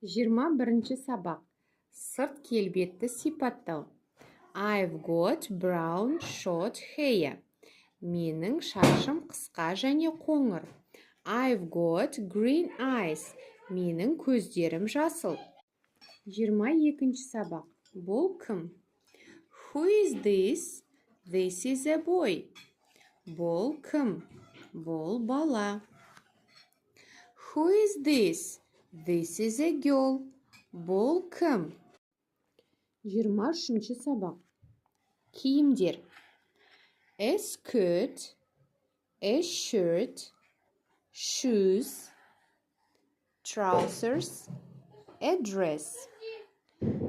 21 сабақ. Сырт келбетті сипаттау. I've got brown short hair. Менің шашым қысқа және қоңыр. I've got green eyes. Менің көздерім жасыл. 22 сабақ. Бұл кім? Who is this? This is a boy. Бұл кім? Бұл бала. Who is this? This is a girl. Бұл кім? 23 сабақ. Киімдер. A skirt, a shirt, shoes, trousers, a dress.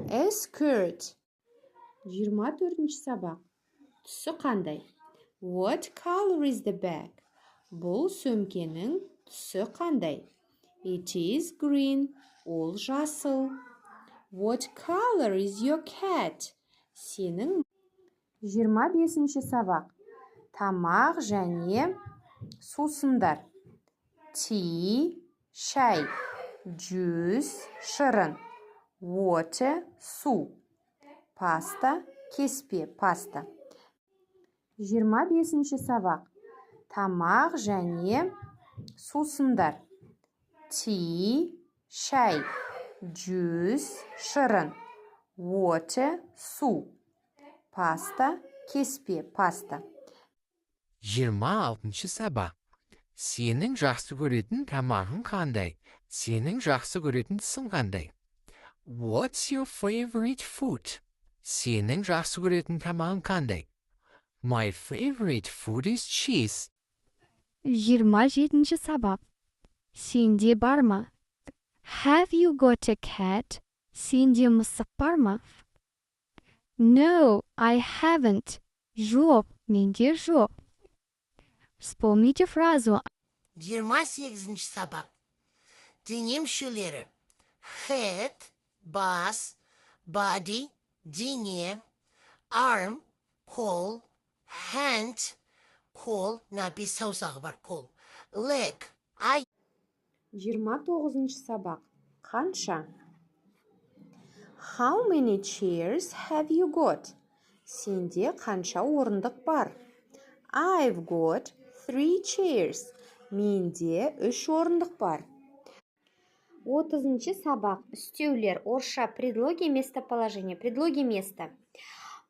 A skirt. 24 сабақ. Түсі қандай? What color is the bag? Бұл сөмкенің түсі қандай? It is green. Ол жасыл. What color is your cat? Сенің 25 сабақ. Тамақ және сусындар. Tea, шай. Juice, шырын. Water, су. Паста, кеспе, паста. 25 сабақ. Тамақ және сусындар. Tea, шай. Juice, шырын. Water, су. Паста, кеспе, паста. 26 сабақ. Сенің жақсы көретін тамағың қандай? Сенің жақсы көретін түсің қандай? What's your favorite food? Сенің жақсы көретін тамағың қандай? My favorite food is cheese. 27 сабақ. Сенде бар ма? Have you got a cat? Сенде мысық бар ма? No, I haven't. Жоқ, менде жоқ. Вспомните фразу. 28 сабақ. Дене мүшелері. Head, бас, body, дене, arm, қол, hand, қол, бес саусағы бар қол, leg, ай. 29 сабақ. Қанша? How many chairs have you got? Сенде қанша орындық бар? I've got 3 chairs. Менде 3 орындық бар. 30 сабақ. Үстеулер. Орысша предлоги местоположение. Предлоги место.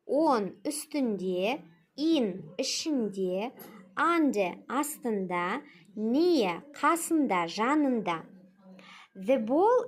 On үстінде, in ішінде, under астында, near қасында, жанында. The ball